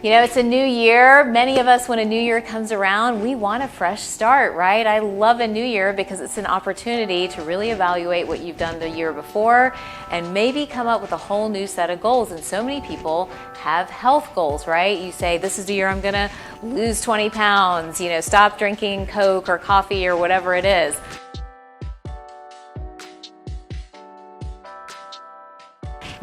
You know, it's a new year. Many of us, when a new year comes around, we want a fresh start, right? I love a new year because it's an opportunity to really evaluate what you've done the year before and maybe come up with a whole new set of goals. And so many people have health goals, right? You say, this is the year I'm gonna lose 20 pounds, you know, stop drinking Coke or coffee or whatever it is.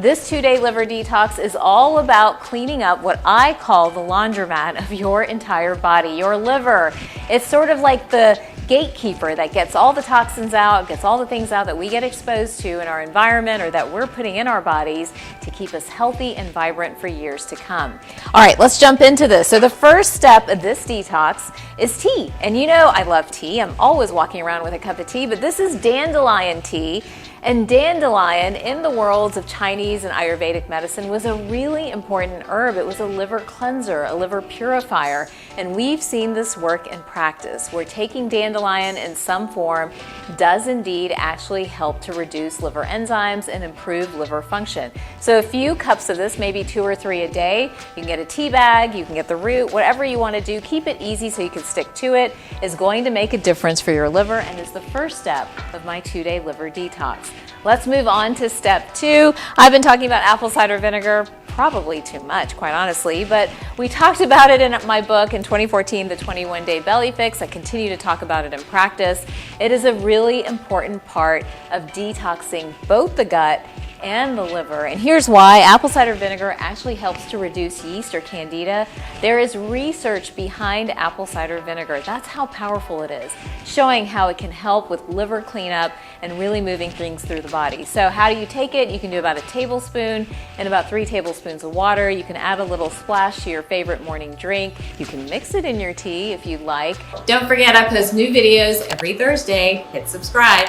This 2-day liver detox is all about cleaning up what I call the laundromat of your entire body, your liver. It's sort of like the gatekeeper that gets all the toxins out, gets all the things out that we get exposed to in our environment or that we're putting in our bodies to keep us healthy and vibrant for years to come. All right, let's jump into this. So the first step of this detox is tea. And you know I love tea. I'm always walking around with a cup of tea, but this is dandelion tea. And dandelion, in the worlds of Chinese and Ayurvedic medicine, was a really important herb. It was a liver cleanser, a liver purifier, and we've seen this work in practice, where taking dandelion in some form does indeed actually help to reduce liver enzymes and improve liver function. So a few cups of this, maybe 2 or 3 a day. You can get a tea bag, you can get the root, whatever you want to do. Keep it easy so you can stick to it, is going to make a difference for your liver and is the first step of my 2-day liver detox. Let's move on to step 2. I've been talking about apple cider vinegar, probably too much, quite honestly, but we talked about it in my book in 2014, The 21-Day Belly Fix. I continue to talk about it in practice. It is a really important part of detoxing both the gut and the liver. And here's why. Apple cider vinegar actually helps to reduce yeast or candida. There is research behind apple cider vinegar. That's how powerful it is, showing how it can help with liver cleanup and really moving things through the body. So how do you take it? You can do about a tablespoon in about 3 tablespoons of water. You can add a little splash to your favorite morning drink. You can mix it in your tea if you'd like. Don't forget, I post new videos every Thursday. Hit subscribe.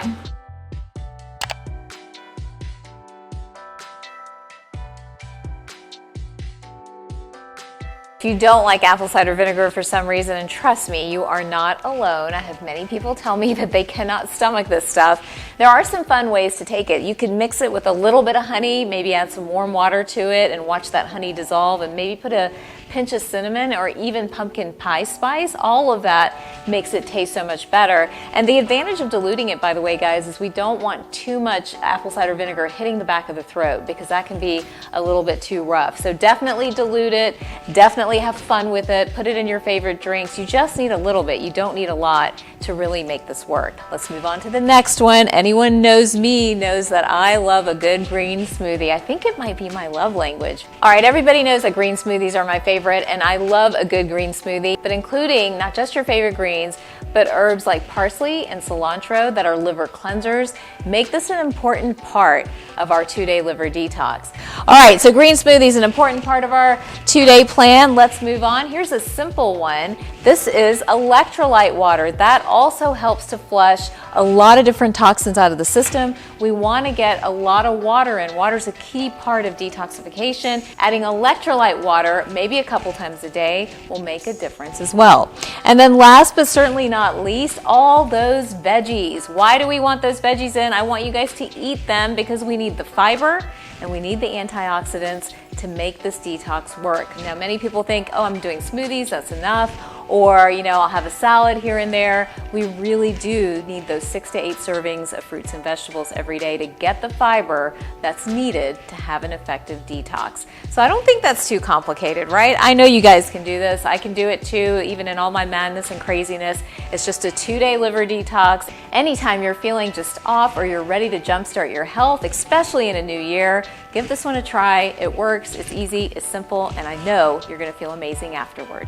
If you don't like apple cider vinegar for some reason, and trust me, you are not alone. I have many people tell me that they cannot stomach this stuff. There are some fun ways to take it. You can mix it with a little bit of honey, maybe add some warm water to it and watch that honey dissolve, and maybe put a pinch of cinnamon or even pumpkin pie spice. All of that makes it taste so much better. And the advantage of diluting it, by the way, guys, is we don't want too much apple cider vinegar hitting the back of the throat because that can be a little bit too rough. So definitely dilute it, definitely have fun with it, put it in your favorite drinks. You just need a little bit, you don't need a lot to really make this work. Let's move on to the next one. Anyone knows me knows that I love a good green smoothie. I think it might be my love language. All right, everybody knows that green smoothies are my favorite, and I love a good green smoothie, but including not just your favorite greens, but herbs like parsley and cilantro that are liver cleansers make this an important part of our 2-day liver detox. All right, so green smoothie is an important part of our 2-day plan. Let's move on. Here's a simple one. This is electrolyte water. That also helps to flush a lot of different toxins out of the system. We want to get a lot of water in. Water is a key part of detoxification. Adding electrolyte water, maybe a couple times a day, will make a difference as well. And then last but certainly not least, all those veggies. Why do we want those veggies in? I want you guys to eat them because we need the fiber and we need the antioxidants to make this detox work. Now, many people think, oh, I'm doing smoothies, that's enough. Or, you know, I'll have a salad here and there. We really do need those 6 to 8 servings of fruits and vegetables every day to get the fiber that's needed to have an effective detox. So I don't think that's too complicated, right? I know you guys can do this. I can do it too, even in all my madness and craziness. It's just a 2-day liver detox. Anytime you're feeling just off or you're ready to jumpstart your health, especially in a new year, give this one a try. It works, it's easy, it's simple, and I know you're gonna feel amazing afterward.